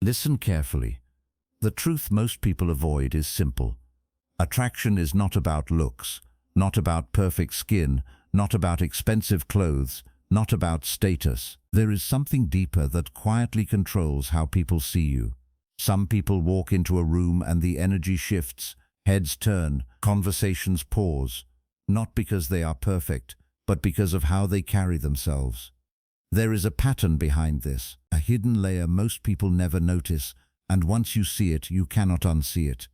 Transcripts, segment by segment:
Listen carefully. The truth most people avoid is simple. Attraction is not about looks, not about perfect skin, not about expensive clothes, not about status. There is something deeper that quietly controls how people see you. Some people walk into a room and the energy shifts, heads turn, conversations pause, not because they are perfect, but because of how they carry themselves. There is a pattern behind this, a hidden layer most people never notice, and once you see it, you cannot unsee it.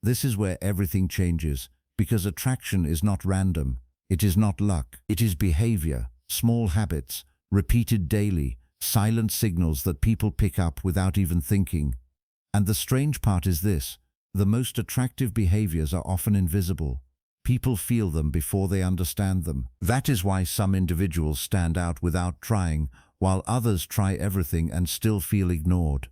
This is where everything changes, because attraction is not random. It is not luck. It is behavior, small habits, repeated daily, silent signals that people pick up without even thinking. And the strange part is this: the most attractive behaviors are often invisible. People feel them before they understand them. That is why some individuals stand out without trying, while others try everything and still feel ignored.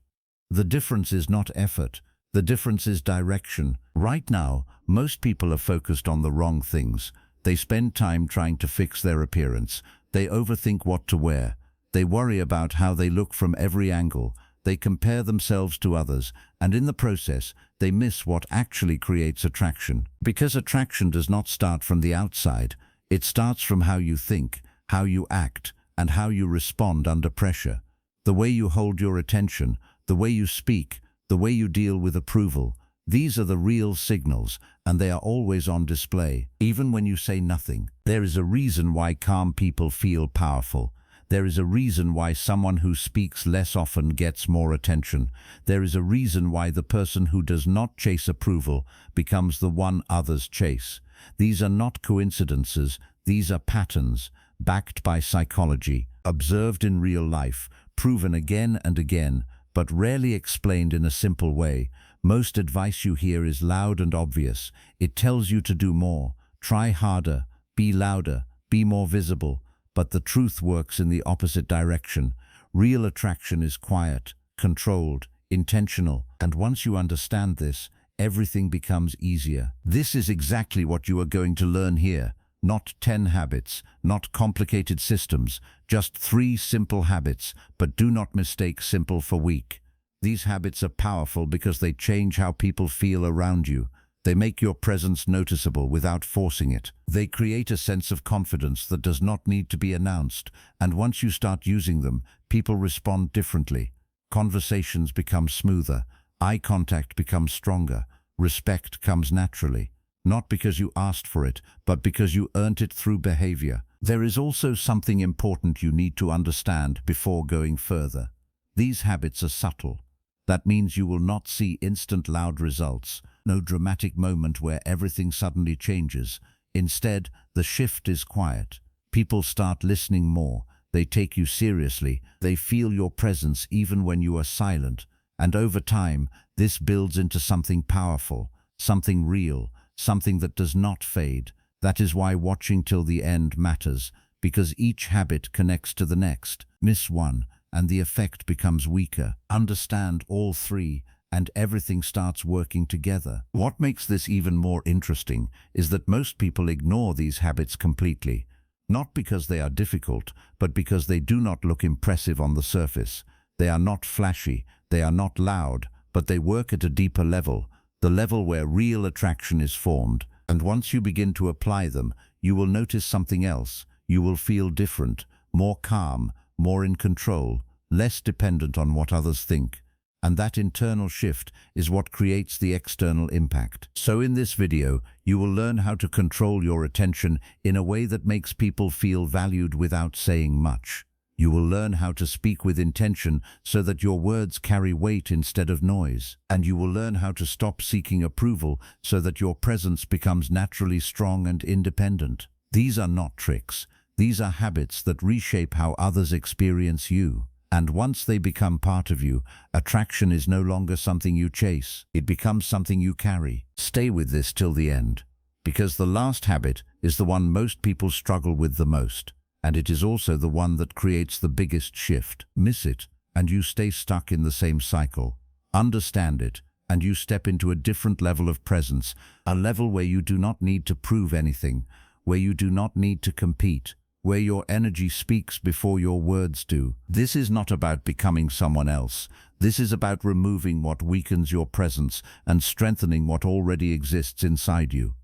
The difference is not effort. The difference is direction. Right now, most people are focused on the wrong things. They spend time trying to fix their appearance. They overthink what to wear. They worry about how they look from every angle. They compare themselves to others, and in the process, they miss what actually creates attraction. Because attraction does not start from the outside, it starts from how you think, how you act, and how you respond under pressure. The way you hold your attention, the way you speak, the way you deal with approval. These are the real signals, and they are always on display, even when you say nothing. There is a reason why calm people feel powerful. There is a reason why someone who speaks less often gets more attention. There is a reason why the person who does not chase approval becomes the one others chase. These are not coincidences, these are patterns, backed by psychology, observed in real life, proven again and again, but rarely explained in a simple way. Most advice you hear is loud and obvious. It tells you to do more, try harder, be louder, be more visible. But the truth works in the opposite direction. Real attraction is quiet, controlled, intentional, and once you understand this, everything becomes easier. This is exactly what you are going to learn here. Not 10 habits, not complicated systems, just 3 simple habits, but do not mistake simple for weak. These habits are powerful because they change how people feel around you. They make your presence noticeable without forcing it. They create a sense of confidence that does not need to be announced, and once you start using them, people respond differently. Conversations become smoother, eye contact becomes stronger, respect comes naturally. Not because you asked for it, but because you earned it through behavior. There is also something important you need to understand before going further. These habits are subtle. That means you will not see instant loud results, no dramatic moment where everything suddenly changes. Instead, the shift is quiet. People start listening more. They take you seriously. They feel your presence even when you are silent. And over time, this builds into something powerful, something real, something that does not fade. That is why watching till the end matters, because each habit connects to the next. Miss one, and the effect becomes weaker. Understand all 3, and everything starts working together. What makes this even more interesting is that most people ignore these habits completely. Not because they are difficult, but because they do not look impressive on the surface. They are not flashy, they are not loud, but they work at a deeper level, the level where real attraction is formed. And once you begin to apply them, you will notice something else. You will feel different, more calm, more in control, less dependent on what others think. And that internal shift is what creates the external impact. So in this video, you will learn how to control your attention in a way that makes people feel valued without saying much. You will learn how to speak with intention so that your words carry weight instead of noise. And you will learn how to stop seeking approval so that your presence becomes naturally strong and independent. These are not tricks. These are habits that reshape how others experience you. And once they become part of you, attraction is no longer something you chase. It becomes something you carry. Stay with this till the end, because the last habit is the one most people struggle with the most, and it is also the one that creates the biggest shift. Miss it, and you stay stuck in the same cycle. Understand it, and you step into a different level of presence, a level where you do not need to prove anything, where you do not need to compete, where your energy speaks before your words do. This is not about becoming someone else. This is about removing what weakens your presence and strengthening what already exists inside you.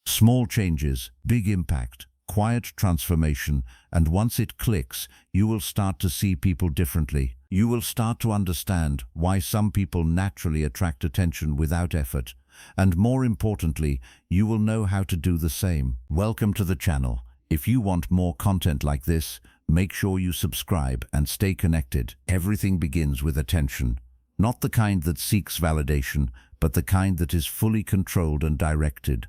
Small changes, big impact, quiet transformation, and once it clicks, you will start to see people differently. You will start to understand why some people naturally attract attention without effort, and more importantly, you will know how to do the same. Welcome to the channel. If you want more content like this, make sure you subscribe and stay connected. Everything begins with attention. Not the kind that seeks validation, but the kind that is fully controlled and directed.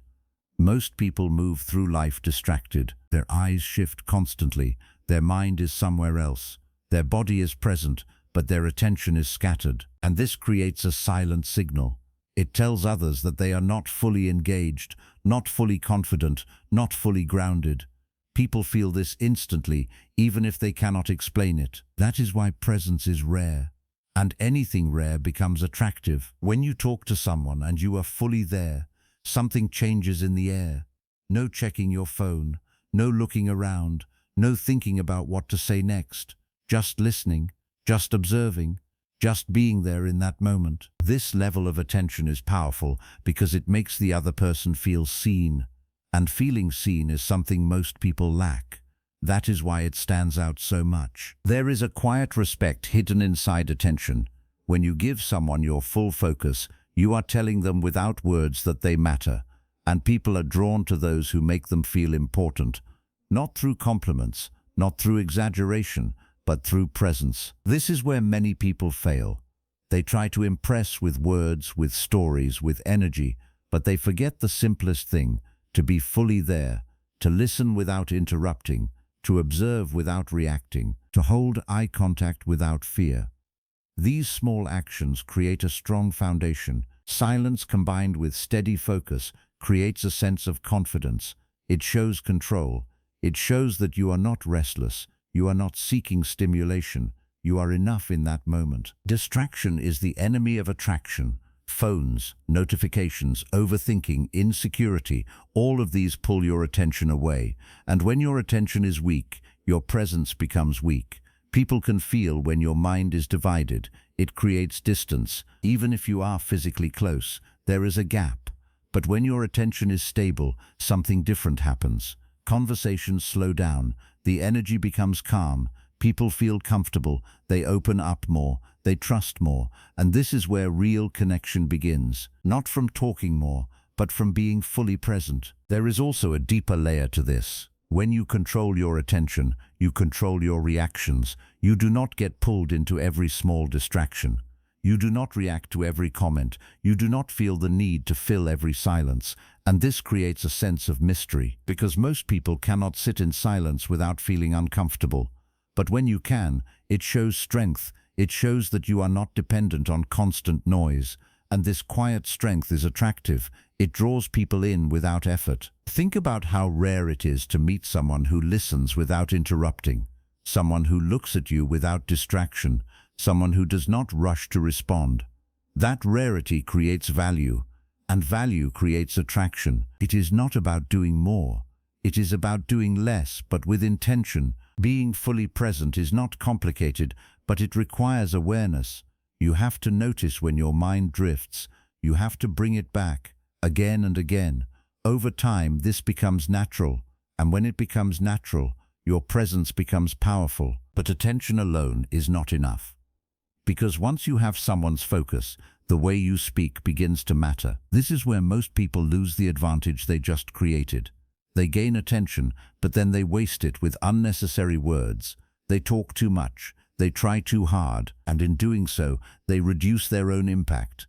Most people move through life distracted. Their eyes shift constantly. Their mind is somewhere else. Their body is present, but their attention is scattered. And this creates a silent signal. It tells others that they are not fully engaged, not fully confident, not fully grounded. People feel this instantly, even if they cannot explain it. That is why presence is rare. And anything rare becomes attractive. When you talk to someone and you are fully there, something changes in the air. No checking your phone, no looking around, no thinking about what to say next. Just listening, just observing, just being there in that moment. This level of attention is powerful because it makes the other person feel seen. And feeling seen is something most people lack. That is why it stands out so much. There is a quiet respect hidden inside attention. When you give someone your full focus, you are telling them without words that they matter, and people are drawn to those who make them feel important, not through compliments, not through exaggeration, but through presence. This is where many people fail. They try to impress with words, with stories, with energy, but they forget the simplest thing: to be fully there, to listen without interrupting, to observe without reacting, to hold eye contact without fear. These small actions create a strong foundation. Silence combined with steady focus creates a sense of confidence. It shows control. It shows that you are not restless. You are not seeking stimulation. You are enough in that moment. Distraction is the enemy of attraction. Phones, notifications, overthinking, insecurity, all of these pull your attention away. And when your attention is weak, your presence becomes weak. People can feel when your mind is divided. It creates distance. Even if you are physically close, there is a gap. But when your attention is stable, something different happens. Conversations slow down. The energy becomes calm. People feel comfortable. They open up more. They trust more. And this is where real connection begins. Not from talking more, but from being fully present. There is also a deeper layer to this. When you control your attention, you control your reactions. You do not get pulled into every small distraction. You do not react to every comment. You do not feel the need to fill every silence. And this creates a sense of mystery, because most people cannot sit in silence without feeling uncomfortable. But when you can, it shows strength. It shows that you are not dependent on constant noise. And this quiet strength is attractive. It draws people in without effort. Think about how rare it is to meet someone who listens without interrupting, someone who looks at you without distraction, someone who does not rush to respond. That rarity creates value, and value creates attraction. It is not about doing more. It is about doing less, but with intention. Being fully present is not complicated, but it requires awareness. You have to notice when your mind drifts. You have to bring it back, again and again. Over time, this becomes natural. And when it becomes natural, your presence becomes powerful. But attention alone is not enough. Because once you have someone's focus, the way you speak begins to matter. This is where most people lose the advantage they just created. They gain attention, but then they waste it with unnecessary words. They talk too much. They try too hard, and in doing so, they reduce their own impact.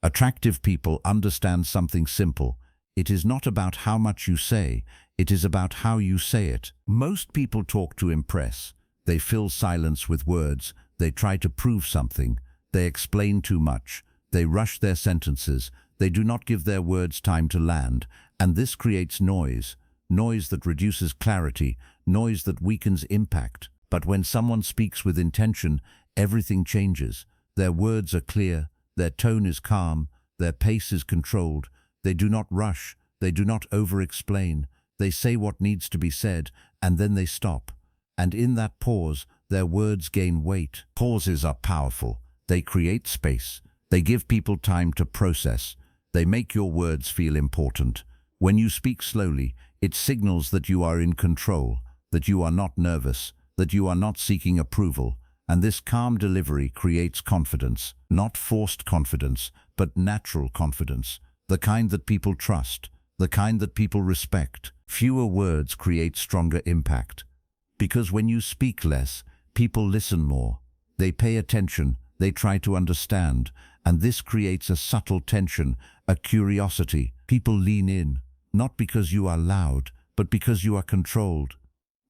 Attractive people understand something simple. It is not about how much you say, it is about how you say it. Most people talk to impress. They fill silence with words. They try to prove something. They explain too much. They rush their sentences. They do not give their words time to land, and this creates noise. Noise that reduces clarity, noise that weakens impact. But when someone speaks with intention, everything changes. Their words are clear, their tone is calm, their pace is controlled. They do not rush, they do not over-explain. They say what needs to be said, and then they stop. And in that pause, their words gain weight. Pauses are powerful. They create space. They give people time to process. They make your words feel important. When you speak slowly, it signals that you are in control, that you are not nervous, that you are not seeking approval. And this calm delivery creates confidence, not forced confidence, but natural confidence, the kind that people trust, the kind that people respect. Fewer words create stronger impact. Because when you speak less, people listen more. They pay attention, they try to understand, and this creates a subtle tension, a curiosity. People lean in, not because you are loud, but because you are controlled.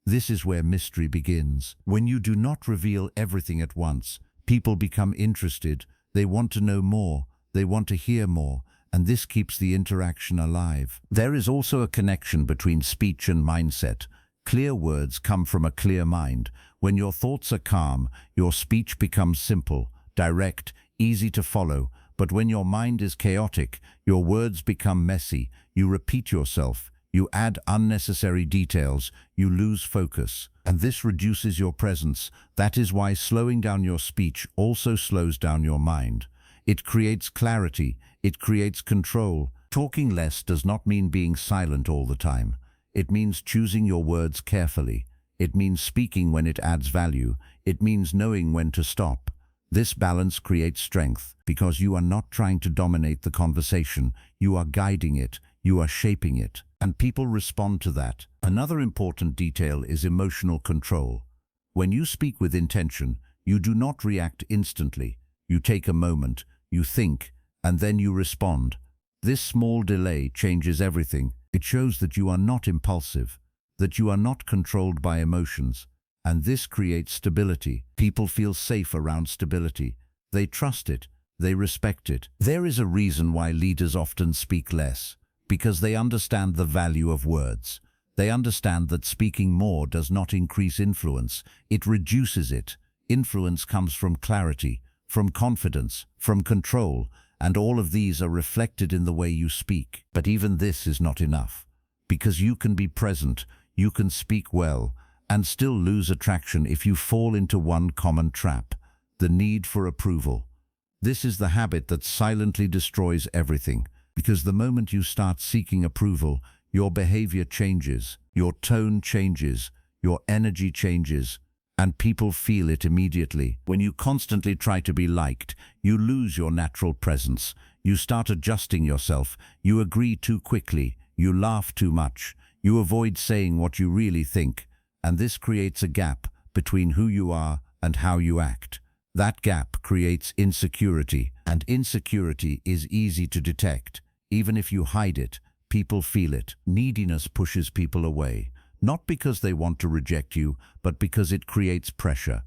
This is where mystery begins. When you do not reveal everything at once, people become interested. They want to know more. They want to hear more. And this keeps the interaction alive. There is also a connection between speech and mindset. Clear words come from a clear mind. When your thoughts are calm, your speech becomes simple, direct, easy to follow. But when your mind is chaotic, your words become messy. You repeat yourself. You add unnecessary details, you lose focus, and this reduces your presence. That is why slowing down your speech also slows down your mind. It creates clarity, it creates control. Talking less does not mean being silent all the time. It means choosing your words carefully. It means speaking when it adds value. It means knowing when to stop. This balance creates strength, because you are not trying to dominate the conversation, you are guiding it, you are shaping it. And people respond to that. Another important detail is emotional control. When you speak with intention, you do not react instantly. You take a moment, you think, and then you respond. This small delay changes everything. It shows that you are not impulsive, that you are not controlled by emotions. And this creates stability. People feel safe around stability. They trust it. They respect it. There is a reason why leaders often speak less. Because they understand the value of words. They understand that speaking more does not increase influence, it reduces it. Influence comes from clarity, from confidence, from control, and all of these are reflected in the way you speak. But even this is not enough. Because you can be present, you can speak well, and still lose attraction if you fall into one common trap, the need for approval. This is the habit that silently destroys everything. Because the moment you start seeking approval, your behavior changes, your tone changes, your energy changes, and people feel it immediately. When you constantly try to be liked, you lose your natural presence. You start adjusting yourself, you agree too quickly, you laugh too much, you avoid saying what you really think, and this creates a gap between who you are and how you act. That gap creates insecurity, and insecurity is easy to detect. Even if you hide it, people feel it. Neediness pushes people away, not because they want to reject you, but because it creates pressure.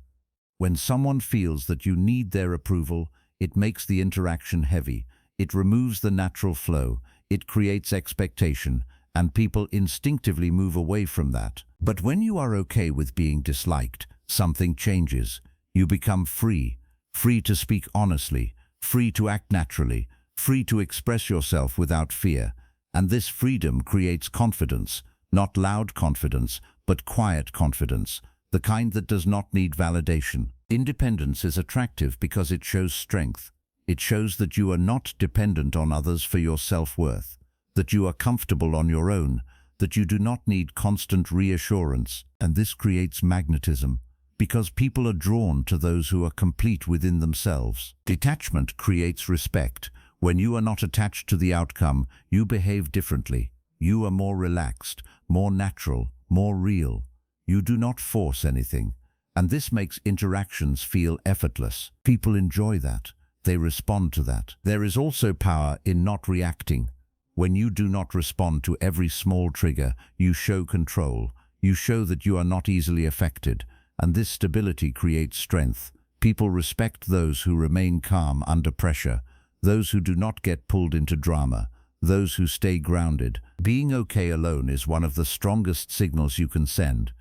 When someone feels that you need their approval, it makes the interaction heavy. It removes the natural flow. It creates expectation, and people instinctively move away from that. But when you are okay with being disliked, something changes. You become free. Free to speak honestly, free to act naturally, free to express yourself without fear. And this freedom creates confidence, not loud confidence, but quiet confidence, the kind that does not need validation. Independence is attractive because it shows strength. It shows that you are not dependent on others for your self-worth, that you are comfortable on your own, that you do not need constant reassurance. And this creates magnetism, because people are drawn to those who are complete within themselves. Detachment creates respect. When you are not attached to the outcome, you behave differently. You are more relaxed, more natural, more real. You do not force anything. And this makes interactions feel effortless. People enjoy that. They respond to that. There is also power in not reacting. When you do not respond to every small trigger, you show control. You show that you are not easily affected. And this stability creates strength. People respect those who remain calm under pressure. Those who do not get pulled into drama, those who stay grounded. Being okay alone is one of the strongest signals you can send.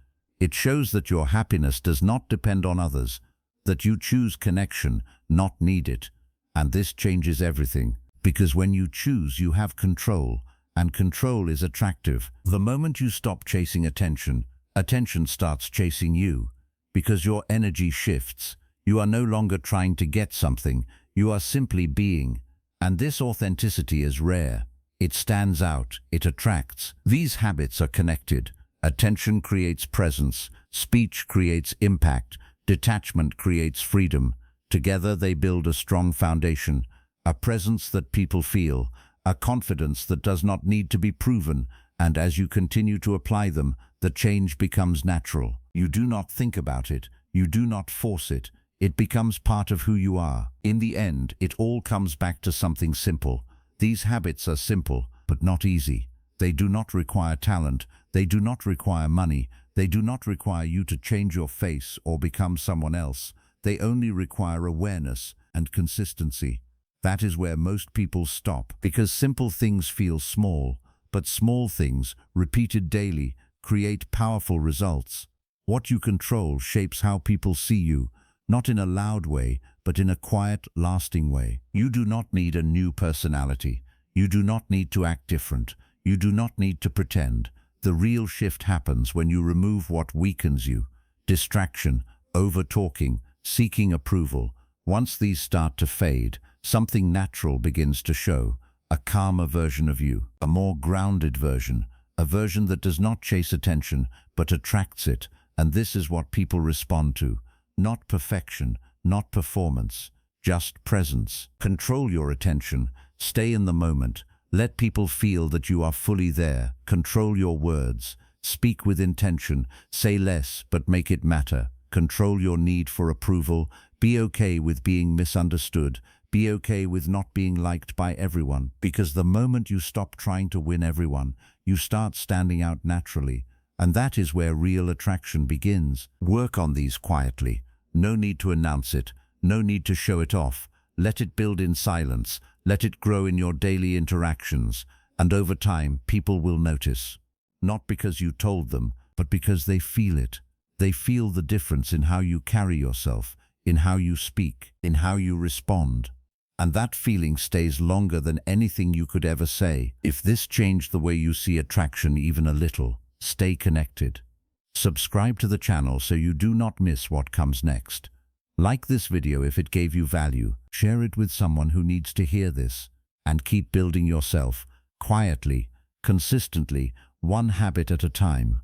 It shows that your happiness does not depend on others, that you choose connection, not need it. And this changes everything, because when you choose, you have control, and control is attractive. The moment you stop chasing attention, attention starts chasing you, because your energy shifts. You are no longer trying to get something, you are simply being. And this authenticity is rare. It stands out, it attracts. These habits are connected. Attention creates presence, speech creates impact, detachment creates freedom. Together they build a strong foundation, a presence that people feel, a confidence that does not need to be proven, and as you continue to apply them, the change becomes natural. You do not think about it, you do not force it, it becomes part of who you are. In the end, it all comes back to something simple. These habits are simple, but not easy. They do not require talent, they do not require money, they do not require you to change your face or become someone else. They only require awareness and consistency. That is where most people stop, because simple things feel small, but small things, repeated daily, create powerful results. What you control shapes how people see you, not in a loud way, but in a quiet, lasting way. You do not need a new personality. You do not need to act different. You do not need to pretend. The real shift happens when you remove what weakens you. Distraction, over-talking, seeking approval. Once these start to fade, something natural begins to show. A calmer version of you, a more grounded version, a version that does not chase attention, but attracts it. And this is what people respond to. Not perfection, not performance, just presence. Control your attention, stay in the moment, let people feel that you are fully there. Control your words, speak with intention, say less but make it matter. Control your need for approval, be okay with being misunderstood, be okay with not being liked by everyone, because the moment you stop trying to win everyone, you start standing out naturally, and that is where real attraction begins. Work on these quietly. No need to announce it, no need to show it off. Let it build in silence, let it grow in your daily interactions, and over time people will notice. Not because you told them, but because they feel it. They feel the difference in how you carry yourself, in how you speak, in how you respond. And that feeling stays longer than anything you could ever say. If this changed the way you see attraction even a little, stay connected. Subscribe to the channel so you do not miss what comes next. Like this video if it gave you value, share it with someone who needs to hear this, and keep building yourself, quietly, consistently, one habit at a time.